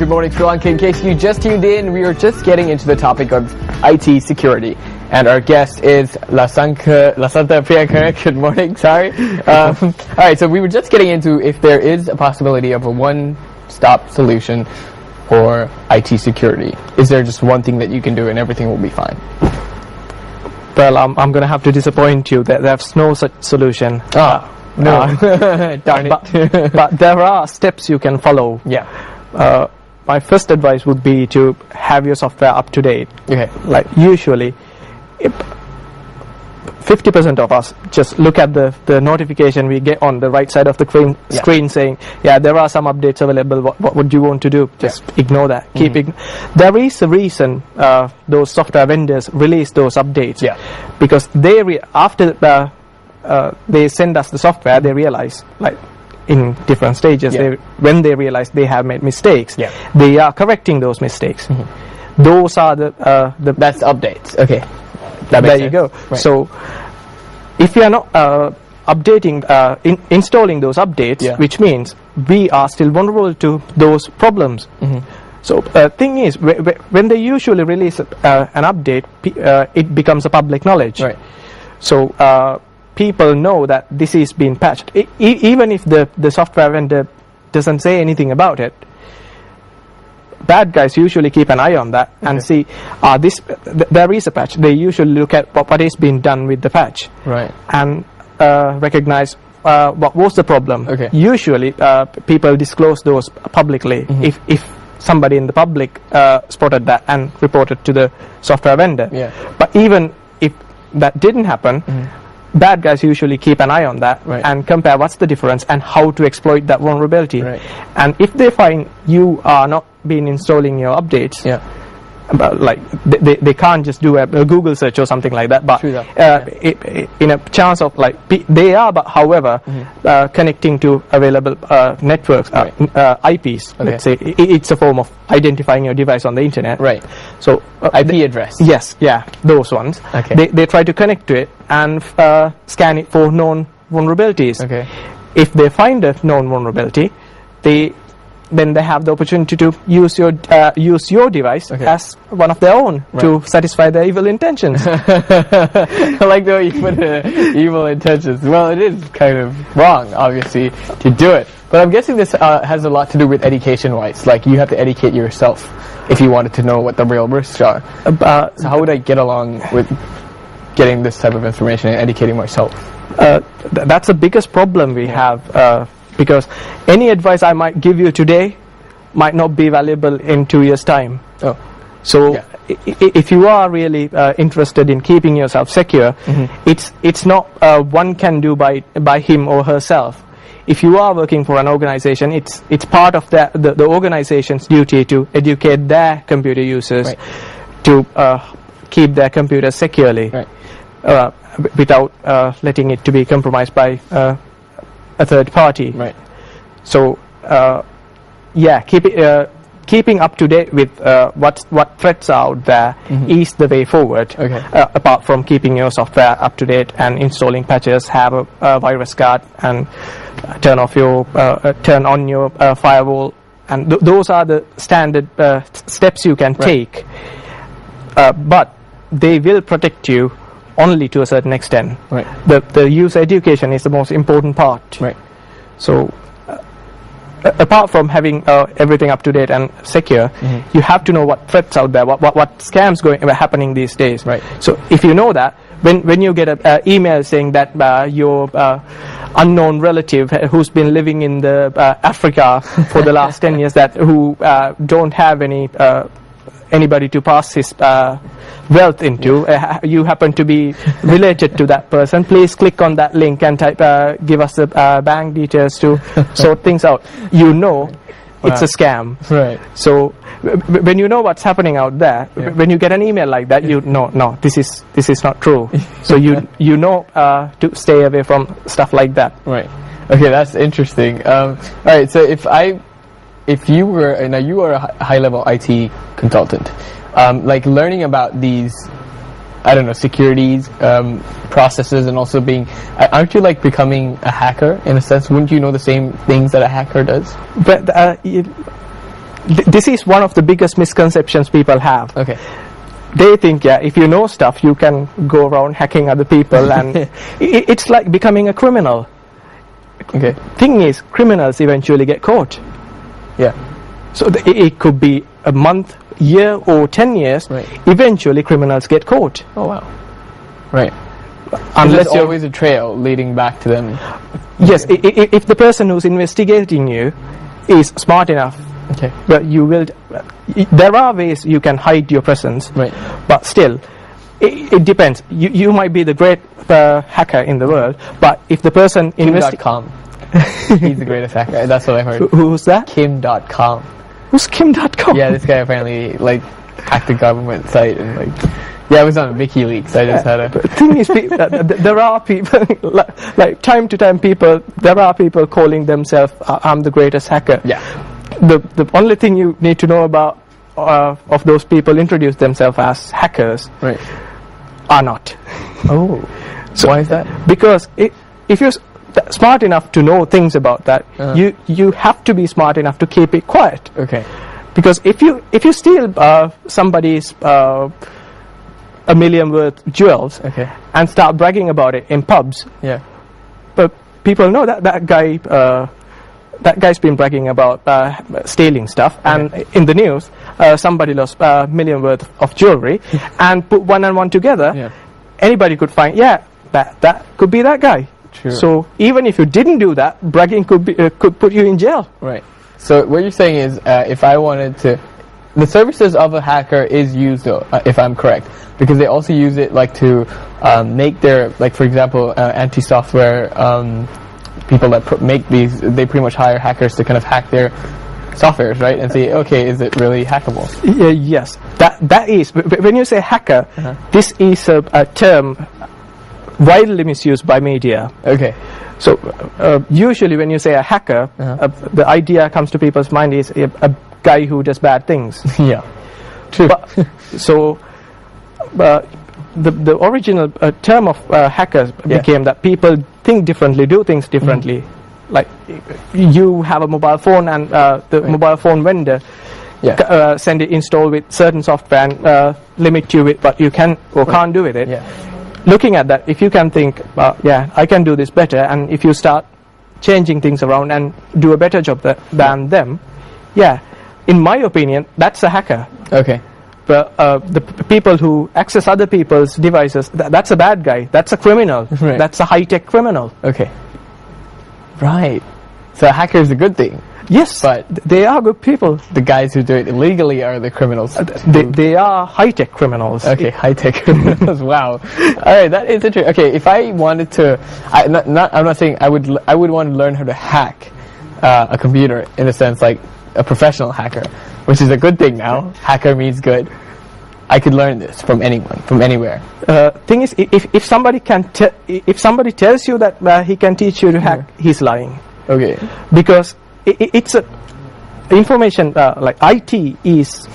Good morning, Sri Lanka. In case you just tuned in, we are just getting into the topic of IT security. And our guest is Lasanta Priyankar. Good morning, sorry. Alright, so we were just getting into if there is a possibility of a one-stop solution for IT security. Is there just one thing that you can do and everything will be fine? Well, I'm going to have to disappoint you. There's no such solution. No. Darn it. But there are steps you can follow. Yeah. My first advice would be to have your software up to date. Okay. Like usually, 50% of us just look at the notification we get on the right side of the screen saying, yeah, there are some updates available. What would you want to do? Just ignore that. There is a reason those software vendors release those updates. Yeah. Because after they send us the software, they realize, like in different stages, when they realize they have made mistakes, they are correcting those mistakes. Those are that's updates. Okay. There you go. Right. So if you are not updating, installing those updates, which means we are still vulnerable to those problems. So thing is, when they usually release an update, it becomes a public knowledge. Right. So people know that this is being patched. Even if the software vendor doesn't say anything about it, bad guys usually keep an eye on that and see, there is a patch. They usually look at what is being done with the patch, right, and recognize what was the problem. Okay. Usually people disclose those publicly if somebody in the public spotted that and reported to the software vendor. Yeah. But even if that didn't happen, bad guys usually keep an eye on that and compare what's the difference and how to exploit that vulnerability. Right. And if they find you are not been installing your updates, like they can't just do a Google search or something like that, but in a chance of like they are, but however connecting to available networks, IPs, let's say, it's a form of identifying your device on the internet. Right. So IP address. Yes, those ones. Okay. They try to connect to it and scan it for known vulnerabilities. Okay. If they find a known vulnerability, then they have the opportunity to use your device as one of their own to satisfy their evil intentions. I like the way you put it, evil intentions. Well, it is kind of wrong, obviously, to do it. But I'm guessing this has a lot to do with education-wise. Like, you have to educate yourself if you wanted to know what the real risks are. So how would I get along with getting this type of information and educating myself? That's the biggest problem we have. Because any advice I might give you today might not be valuable in 2 years' time. So if you are really interested in keeping yourself secure, it's not one can do by him or herself. If you are working for an organization, it's part of the organization's duty to educate their computer users to keep their computers securely without letting it to be compromised by a third party. Right. So keeping up to date with what threats are out there is the way forward. Apart from keeping your software up to date and installing patches, have a virus guard, and turn on your firewall, and those are the standard steps you can take. But they will protect you only to a certain extent. Right. The user education is the most important part. Right. So apart from having everything up to date and secure, you have to know what threats out there, what scams happening these days. Right. So if you know that, when you get an email saying that your unknown relative who's been living in the Africa for the last 10 years, who don't have anybody to pass his wealth into, you happen to be related to that person, please click on that link and give us the bank details to sort things out. You know it's a scam. Right. So when you know what's happening out there, when you get an email like that, you know, no, this is not true. So you know to stay away from stuff like that. Right. Okay, that's interesting. All right, so if you were a high-level IT consultant, like learning about these, I don't know, securities, processes, and also aren't you like becoming a hacker in a sense? Wouldn't you know the same things that a hacker does? But this is one of the biggest misconceptions people have. Okay. They think, if you know stuff, you can go around hacking other people, and it's like becoming a criminal. Okay. Thing is, criminals eventually get caught. Yeah. So it could be a month, year, or 10 years. Right. Eventually, criminals get caught. Oh wow. Right. Unless there's always a trail leading back to them. Yes, if the person who's investigating you is smart enough, okay, but you will. There are ways you can hide your presence, right? But still, it depends. You might be the great hacker in the world, but if the person Kim.com, he's the greatest hacker. That's what I heard. Who's that? Kim.com. Who's Kim.com? Yeah, this guy apparently like hacked the government site and like. Yeah, it was on WikiLeaks. I just had a... The thing is, there are people, like time to time there are people calling themselves, I'm the greatest hacker. Yeah. The only thing you need to know about of those people introduce themselves as hackers, right, are not. Oh. So why is that? Because if you're smart enough to know things about that, you have to be smart enough to keep it quiet. Okay. Because if you steal somebody's... $1 million worth jewels, okay, and start bragging about it in pubs. Yeah, but people know that guy's been bragging about stealing stuff, okay, and in the news, somebody lost $1 million worth of jewelry, and put one and one together. Yeah. Anybody could find, that could be that guy. True. So even if you didn't do that, bragging could put you in jail. Right. So what you're saying is, if I wanted to, the services of a hacker is used, though, if I'm correct. Because they also use it like to make their, like for example, anti-software people that make these, they pretty much hire hackers to kind of hack their softwares, right? And say, okay, is it really hackable? Yes, that is. When you say hacker, this is a term widely misused by media. Okay. So usually when you say a hacker, the idea comes to people's mind is a guy who does bad things. Yeah. True. So. The original term of hackers became that people think differently, do things differently. Like you have a mobile phone and the mobile phone vendor send it installed with certain software and limit you with what you can or can't do with it. Yeah. Looking at that, if you can think, I can do this better, and if you start changing things around and do a better job than them, in my opinion, that's a hacker. Okay. But the people who access other people's devices, that's a bad guy. That's a criminal. Right. That's a high-tech criminal. Okay. Right. So a hacker is a good thing. Yes, but they are good people. The guys who do it illegally are the criminals. They are high-tech criminals. Okay, high-tech criminals. Wow. All right, that is interesting. Okay, if I wanted to, I'm not saying I would want to learn how to hack a computer in a sense like a professional hacker, which is a good thing now. Hacker means good. I could learn this from anyone, from anywhere. Thing is, if somebody if somebody tells you that he can teach you to hack, he's lying. Okay. Because it's information like IT is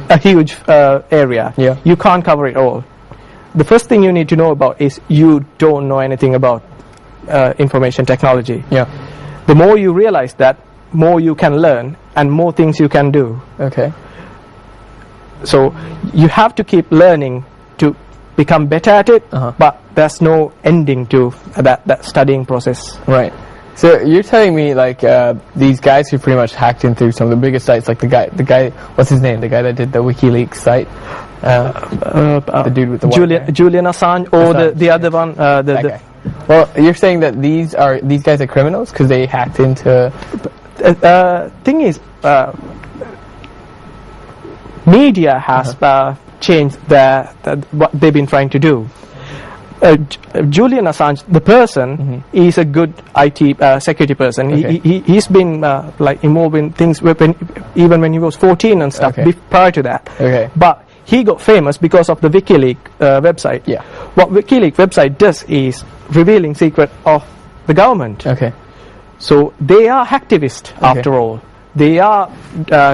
a huge area. Yeah. You can't cover it all. The first thing you need to know about is you don't know anything about information technology. Yeah. The more you realize that, more you can learn and more things you can do. Okay. So you have to keep learning to become better at it, but there's no ending to that studying process. Right. So you're telling me like these guys who pretty much hacked in through some of the biggest sites, like the guy, what's his name? The guy that did the WikiLeaks site, the dude with the Julian Assange, or the other one, that guy. Well, you're saying that these guys are criminals because they hacked into. Thing is, media has changed what they've been trying to do. Julian Assange, the person, is a good IT security person. Okay. He's been like involved in things even when he was 14 and stuff. Prior to that. Okay. But he got famous because of the WikiLeaks website. Yeah. What WikiLeaks website does is revealing secret of the government. Okay. So they are hacktivists after all. They are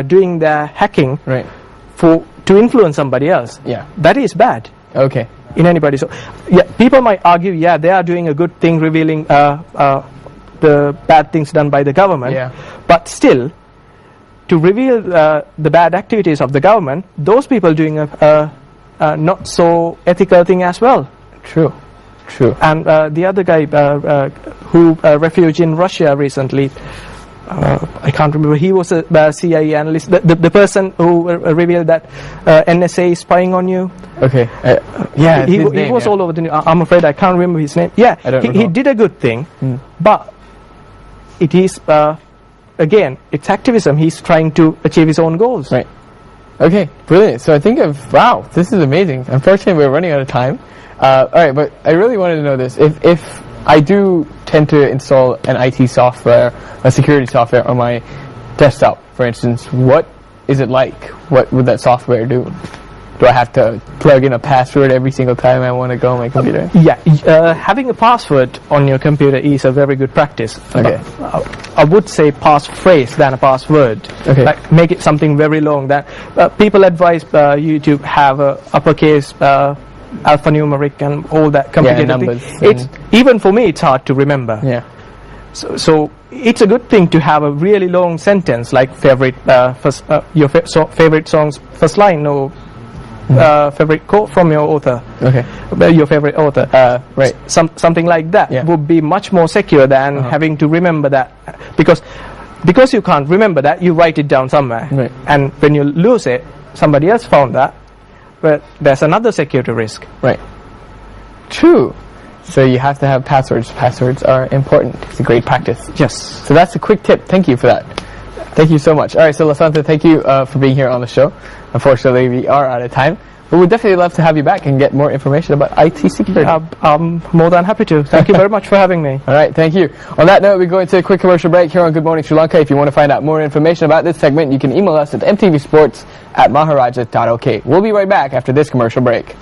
doing their hacking to influence somebody else. Yeah. That is bad. Okay. In anybody. So people might argue, they are doing a good thing revealing the bad things done by the government. Yeah. But still, to reveal the bad activities of the government, those people doing a not so ethical thing as well. True. And the other guy who refugeed in Russia recently, I can't remember. He was a CIA analyst. The person who revealed that NSA is spying on you. Okay. Yeah. He was all over the news. I'm afraid I can't remember his name. Yeah. He did a good thing, but it is again, it's activism. He's trying to achieve his own goals. Right. Okay. Brilliant. So I think wow, this is amazing. Unfortunately, we're running out of time. All right, but I really wanted to know this. If I do tend to install an IT software, a security software on my desktop, for instance, what is it like? What would that software do? Do I have to plug in a password every single time I want to go on my computer? Yeah, having a password on your computer is a very good practice. Okay. I would say passphrase than a password. Okay. Like make it something very long. That people advise you to have a uppercase, alphanumeric, and all that complicated numbers. It's even for me, it's hard to remember. Yeah. So it's a good thing to have a really long sentence, like favorite your favorite song's first line, or favorite quote from your author. Okay. Your favorite author. Right. Something like that would be much more secure than having to remember that, because you can't remember that, you write it down somewhere, right. And when you lose it, somebody else found that, but there's another security risk. Right. True. So you have to have passwords. Passwords are important. It's a great practice. Yes. So that's a quick tip. Thank you for that. Thank you so much. All right, so Lasantha, thank you for being here on the show. Unfortunately, we are out of time. But we'd definitely love to have you back and get more information about IT security. I'm more than happy to. Thank you very much for having me. All right, thank you. On that note, we go into a quick commercial break here on Good Morning Sri Lanka. If you want to find out more information about this segment, you can email us at mtvsports@maharaja.ok. We'll be right back after this commercial break.